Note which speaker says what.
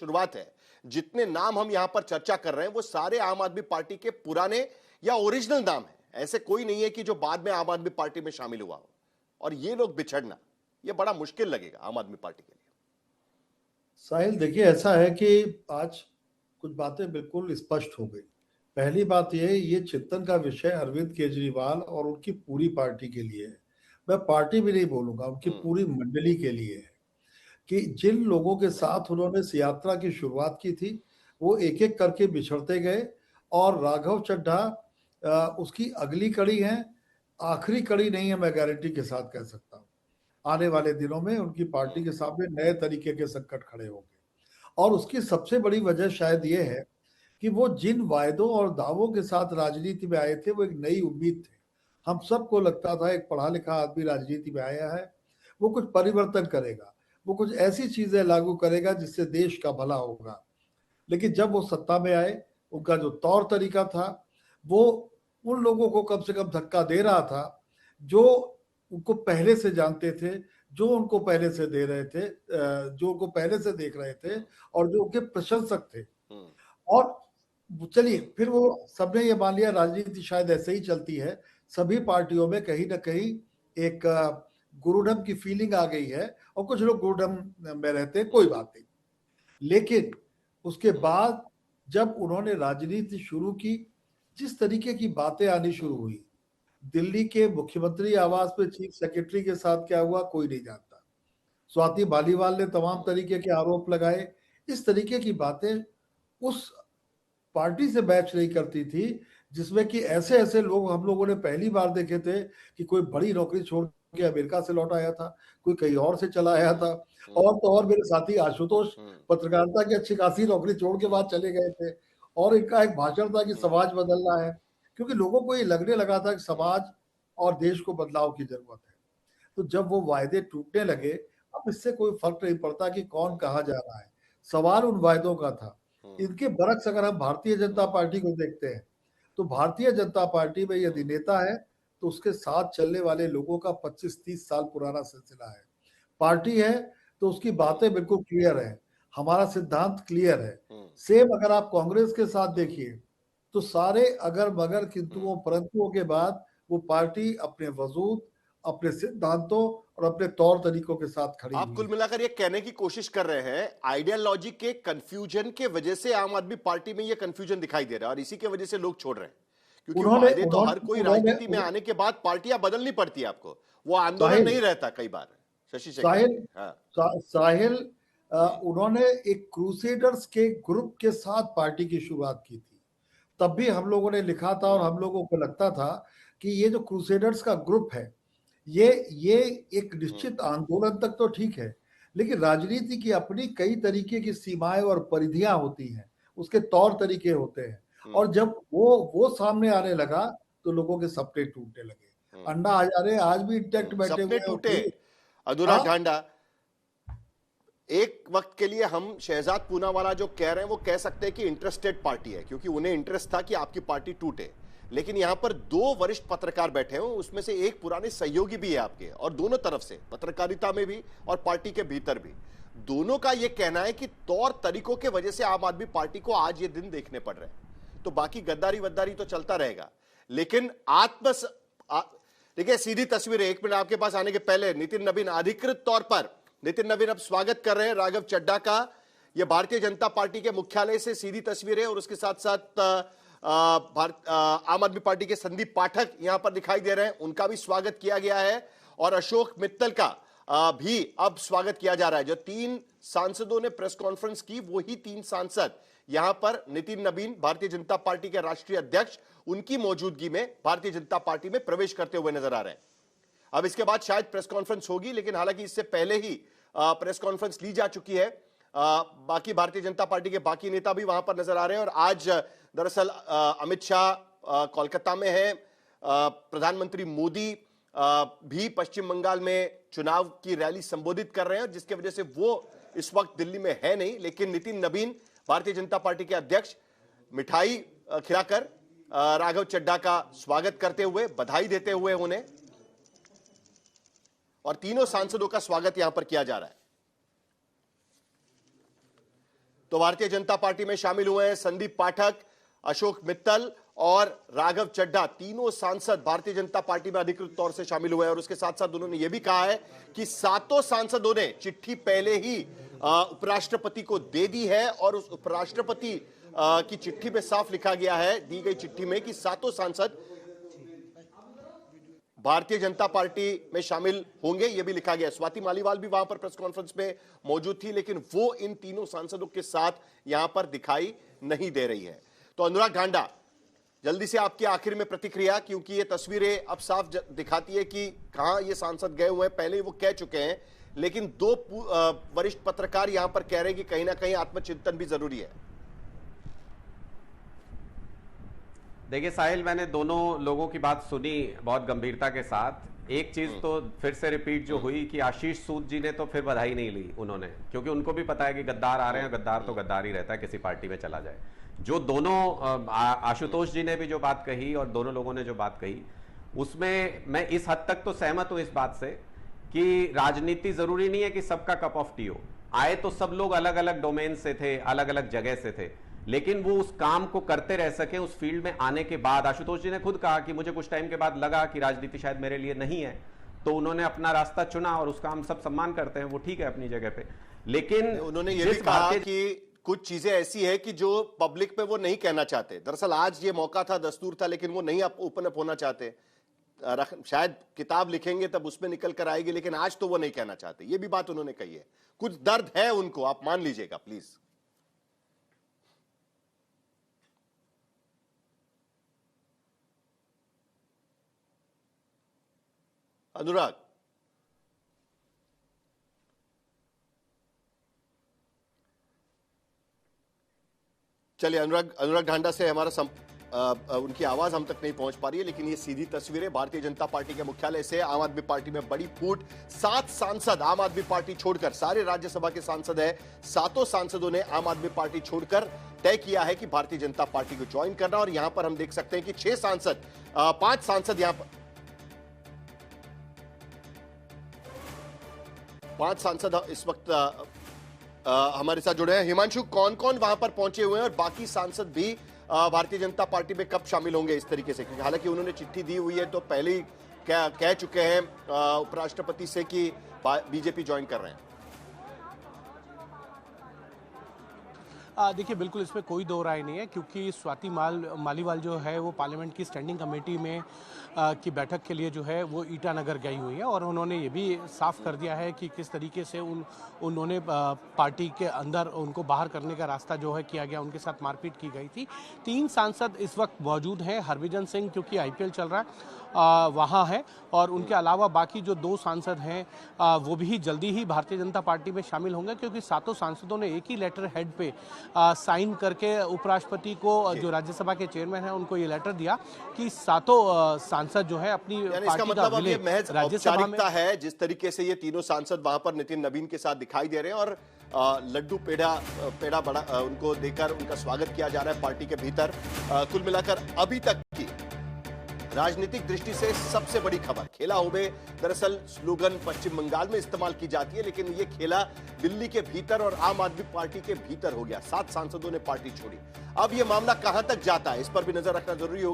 Speaker 1: शुरुआत है, जितने नाम हम यहां पर चर्चा कर रहे हैं वो सारे आम आदमी पार्टी के पुराने या ओरिजिनल नाम है। ऐसे कोई नहीं है कि जो बाद में आम आदमी पार्टी में शामिल हुआ हो। और ये लोग बिछड़ना, ये बड़ा मुश्किल लगेगा आम आदमी पार्टी के लिए।
Speaker 2: साहिल, देखिए, ऐसा है कि आज कुछ बातें बिल्कुल स्पष्ट हो गई। पहली बात ये चिंतन का विषय अरविंद केजरीवाल और उनकी पूरी पार्टी के लिए है। मैं पार्टी भी नहीं बोलूंगा, उनकी पूरी मंडली के लिए है कि जिन लोगों के साथ उन्होंने इस यात्रा की शुरुआत की थी वो एक एक करके बिछड़ते गए। और राघव चड्ढा उसकी अगली कड़ी है, आखिरी कड़ी नहीं है, मैं गारंटी के साथ कह सकता हूँ। आने वाले दिनों में उनकी पार्टी के सामने नए तरीके के संकट खड़े होंगे। और उसकी सबसे बड़ी वजह शायद ये है कि वो जिन वायदों और दावों के साथ राजनीति में आए थे वो एक नई उम्मीद थे। हम सबको लगता था एक पढ़ा लिखा आदमी राजनीति में आया है, वो कुछ परिवर्तन करेगा, वो कुछ ऐसी चीजें लागू करेगा जिससे देश का भला होगा। लेकिन जब वो सत्ता में आए, उनका जो तौर तरीका था वो उन लोगों को कम से कम धक्का दे रहा था जो उनको पहले से जानते थे, जो उनको पहले से दे रहे थे, जो उनको पहले से देख रहे थे और जो उनके प्रशंसक थे। और चलिए, फिर वो सबने ये मान लिया राजनीति शायद ऐसे ही चलती है, सभी पार्टियों में कहीं ना कहीं एक गुरुडम की फीलिंग आ गई है और कुछ लोग गुरुडम में रहते हैं, कोई बात नहीं। लेकिन उसके बाद जब उन्होंने राजनीति शुरू की, जिस तरीके की बातें आनी शुरू हुई, दिल्ली के मुख्यमंत्री आवास में चीफ सेक्रेटरी के साथ क्या हुआ कोई नहीं जानता। स्वाति मालीवाल ने तमाम तरीके के आरोप लगाए। इस तरीके की बातें उस पार्टी से मैच नहीं करती थी जिसमें कि ऐसे ऐसे लोग हम लोगों ने पहली बार देखे थे कि कोई बड़ी नौकरी छोड़ के अमेरिका से लौट आया था, कोई कहीं और से चला आया था। और तो और मेरे साथी आशुतोष पत्रकारिता की अच्छी खासी नौकरी छोड़ के बाद चले गए थे और इनका एक भाषण था कि समाज बदलना है, क्योंकि लोगों को ये लगने लगा था कि समाज और देश को बदलाव की जरूरत है। तो जब वो वायदे टूटने लगे, अब इससे कोई फर्क नहीं पड़ता कि कौन कहाँ जा रहा है, सवाल उन वायदों का था। इनके बरक्स अगर हम भारतीय जनता पार्टी को देखते हैं तो भारतीय जनता पार्टी में यदि नेता है तो उसके साथ चलने वाले लोगों का 25-30 साल पुराना सिलसिला है। पार्टी है तो उसकी बातें बिल्कुल क्लियर है, हमारा सिद्धांत क्लियर है। सेम अगर आप कांग्रेस के साथ देखिए तो सारे अगर मगर किंतुओं परंतुओं के बाद वो पार्टी अपने वजूद, अपने सिद्धांतों और अपने तौर तरीकों के साथ खड़ी
Speaker 1: आप
Speaker 2: हुई
Speaker 1: कुल
Speaker 2: है।
Speaker 1: मिलाकर ये कहने की कोशिश कर रहे हैं आइडियोलॉजी के कंफ्यूजन के वजह से आम आदमी पार्टी में ये कंफ्यूजन दिखाई दे रहा है और इसी के वजह से लोग छोड़ रहे हैं, क्योंकि
Speaker 2: उन्होंने
Speaker 1: वायदे तो हर कोई
Speaker 2: उन्होंने
Speaker 1: राजनीति में आने के बाद पार्टियां बदलनी पड़ती है आपको, वो आंदोलन
Speaker 2: साहिल
Speaker 1: नहीं रहता कई बार। शशि शेखर
Speaker 2: साहिल
Speaker 1: जी, हाँ
Speaker 2: साहिल
Speaker 1: जी,
Speaker 2: उन्होंने एक क्रूसेडर्स के ग्रुप के साथ पार्टी की शुरुआत की थी। तब भी हम लोगों ने लिखा था और हम लोगों को लगता था कि ये जो क्रूसेडर्स का ग्रुप है ये एक निश्चित आंदोलन तक तो ठीक है, लेकिन राजनीति की अपनी कई तरीके की सीमाएं और परिधियां होती हैं, उसके तौर तरीके होते हैं। और जब वो सामने आने लगा तो लोगों के सपने टूटने लगे। अंडा हजारे आज भी इंटैक्ट बैठे
Speaker 1: सपने
Speaker 2: हुए हैं
Speaker 1: टूटे।
Speaker 2: और
Speaker 1: अनुराग
Speaker 2: हाँ,
Speaker 1: ढांडा, एक वक्त के लिए हम शहजाद पूनावाला जो कह रहे हैं वो कह सकते हैं कि इंटरेस्टेड पार्टी है, क्योंकि उन्हें इंटरेस्ट था कि आपकी पार्टी टूटे। लेकिन यहां पर दो वरिष्ठ पत्रकार बैठे हैं, उसमें से एक पुराने सहयोगी भी है आपके, और दोनों तरफ से पत्रकारिता में भी और पार्टी के भीतर भी दोनों का यह कहना है कि तौर तरीकों के वजह से आम आदमी पार्टी को आज ये दिन देखने पड़ रहे हैं। तो बाकी गद्दारी वद्दारी तो चलता रहेगा, लेकिन देखिए सीधी तस्वीरें, एक मिनट आपके पास आने के पहले नितिन नवीन अधिकृत तौर पर, नितिन नवीन अब स्वागत कर रहे हैं राघव चड्ढा का। यह भारतीय जनता पार्टी के मुख्यालय से सीधी तस्वीरें, और उसके साथ साथ आम आदमी पार्टी के संदीप पाठक यहां पर दिखाई दे रहे हैं, उनका भी स्वागत किया गया है। और अशोक मित्तल का भी अब स्वागत किया जा रहा है। जो 3 सांसदों ने प्रेस कॉन्फ्रेंस की, वही 3 सांसद यहां पर नितिन नवीन, भारतीय जनता पार्टी के राष्ट्रीय अध्यक्ष, उनकी मौजूदगी में भारतीय जनता पार्टी में प्रवेश करते हुए नजर आ रहे हैं। अब इसके बाद शायद प्रेस कॉन्फ्रेंस होगी, लेकिन हालांकि इससे पहले ही प्रेस कॉन्फ्रेंस ली जा चुकी है। बाकी भारतीय जनता पार्टी के बाकी नेता भी वहां पर नजर आ रहे हैं। और आज दरअसल अमित शाह कोलकाता में है, प्रधानमंत्री मोदी भी पश्चिम बंगाल में चुनाव की रैली संबोधित कर रहे हैं, जिसकी वजह से वो इस वक्त दिल्ली में है नहीं। लेकिन नितिन नवीन, भारतीय जनता पार्टी के अध्यक्ष, मिठाई खिलाकर राघव चड्ढा का स्वागत करते हुए, बधाई देते हुए उन्हें, और तीनों सांसदों का स्वागत यहां पर किया जा रहा है। तो भारतीय जनता पार्टी में शामिल हुए हैं संदीप पाठक, अशोक मित्तल और राघव चड्ढा। तीनों सांसद भारतीय जनता पार्टी में अधिकृत तौर से शामिल हुए हैं और उसके साथ साथ उन्होंने यह भी कहा है कि सातों सांसदों ने चिट्ठी पहले ही उपराष्ट्रपति को दे दी है और उस उपराष्ट्रपति की चिट्ठी में साफ लिखा गया है, दी गई चिट्ठी में, कि सातों सांसद भारतीय जनता पार्टी में शामिल होंगे, यह भी लिखा गया। स्वाति मालीवाल भी वहां पर प्रेस कॉन्फ्रेंस में मौजूद थी, लेकिन वो इन तीनों सांसदों के साथ यहां पर दिखाई नहीं दे रही है। तो अनुराग ढांडा, जल्दी से आपकी आखिर में प्रतिक्रिया, क्योंकि ये तस्वीरें अब साफ दिखाती है कि कहां ये सांसद गए हुए हैं। पहले वो कह चुके हैं, लेकिन दो वरिष्ठ पत्रकार यहां पर कह रहे हैं कि कहीं ना कहीं आत्मचिंतन भी जरूरी है।
Speaker 3: देखिए साहिल, मैंने दोनों लोगों की बात सुनी बहुत गंभीरता के साथ। एक चीज तो फिर से रिपीट जो हुई कि आशीष सूद जी ने तो फिर बधाई नहीं ली उन्होंने, क्योंकि उनको भी पता है कि गद्दार आ रहे हैं, गद्दार तो गद्दार ही रहता है, किसी पार्टी में चला जाए। जो दोनों आशुतोष जी ने भी जो बात कही और दोनों लोगों ने जो बात कही, उसमें मैं इस हद तक तो सहमत हूं इस बात से कि राजनीति जरूरी नहीं है कि सबका कप ऑफ टी हो। आए तो सब लोग अलग अलग डोमेन से थे, अलग अलग जगह से थे, लेकिन वो उस काम को करते रह सके उस फील्ड में आने के बाद। आशुतोष जी ने खुद कहा कि मुझे कुछ टाइम के बाद लगा कि राजनीति शायद मेरे लिए नहीं है, तो उन्होंने अपना रास्ता चुना और उसका हम सब सम्मान करते हैं, वो ठीक है अपनी जगह पे। लेकिन
Speaker 1: उन्होंने ये भी कहा कि कुछ चीजें ऐसी है कि जो पब्लिक पे वो नहीं कहना चाहते। दरअसल आज ये मौका था, दस्तूर था, लेकिन वो नहीं ओपन अप होना चाहते। शायद किताब लिखेंगे तब उसमें निकल कर आएगी, लेकिन आज तो वो नहीं कहना चाहते। ये भी बात उन्होंने कही है। कुछ दर्द है उनको, आप मान लीजिएगा प्लीज। अनुराग, चलिए, अनुराग ढांडा से हमारा उनकी आवाज हम तक नहीं पहुंच पा रही है, लेकिन ये सीधी तस्वीरें भारतीय जनता पार्टी के मुख्यालय से। आम आदमी पार्टी में बड़ी फूट। 7 सांसद आम आदमी पार्टी छोड़कर, सारे राज्यसभा के सांसद हैं, सातों सांसदों ने आम आदमी पार्टी छोड़कर तय किया है कि भारतीय जनता पार्टी को ज्वाइन करना। और यहां पर हम देख सकते हैं कि 5 सांसद यहां पर, 5 सांसद इस वक्त हमारे साथ जुड़े हैं। हिमांशु, कौन कौन वहां पर पहुंचे हुए हैं और बाकी सांसद भी भारतीय जनता पार्टी में कब शामिल होंगे इस तरीके से? क्योंकि हालांकि उन्होंने चिट्ठी दी हुई है, तो पहले ही कह चुके हैं उपराष्ट्रपति से कि बीजेपी ज्वाइन कर रहे हैं।
Speaker 4: देखिए, बिल्कुल इसमें कोई दो राय नहीं है, क्योंकि स्वाति मालीवाल जो है वो पार्लियामेंट की स्टैंडिंग कमेटी में की बैठक के लिए जो है वो ईटानगर गई हुई है और उन्होंने ये भी साफ कर दिया है कि किस तरीके से उन्होंने पार्टी के अंदर उनको बाहर करने का रास्ता जो है किया गया, उनके साथ मारपीट की गई थी। 3 सांसद इस वक्त मौजूद हैं। हरभजन सिंह, क्योंकि IPL चल रहा है, वहाँ है, और उनके अलावा बाकी जो 2 सांसद हैं वो भी जल्दी ही भारतीय जनता पार्टी में शामिल होंगे, क्योंकि सातों सांसदों ने एक ही लेटर हेड पे साइन करके उपराष्ट्रपति को, जो राज्यसभा के चेयरमैन हैं, उनको ये लेटर दिया कि सातों सांसद जो है अपनी पार्टी का विलय राज्यसभा में
Speaker 1: है। जिस तरीके से ये तीनों सांसद वहां पर नितिन नवीन के साथ दिखाई दे रहे हैं और लड्डू पेड़ा बड़ा उनको देकर उनका स्वागत किया जा रहा है पार्टी के भीतर। कुल मिलाकर अभी तक की राजनीतिक दृष्टि से सबसे बड़ी खबर, खेला होबे दरअसल स्लोगन पश्चिम बंगाल में इस्तेमाल की जाती है, लेकिन ये खेला दिल्ली के भीतर और आम आदमी पार्टी के भीतर हो गया। 7 सांसदों ने पार्टी छोड़ी। अब ये मामला कहां तक जाता है, इस पर भी नजर रखना जरूरी होगा।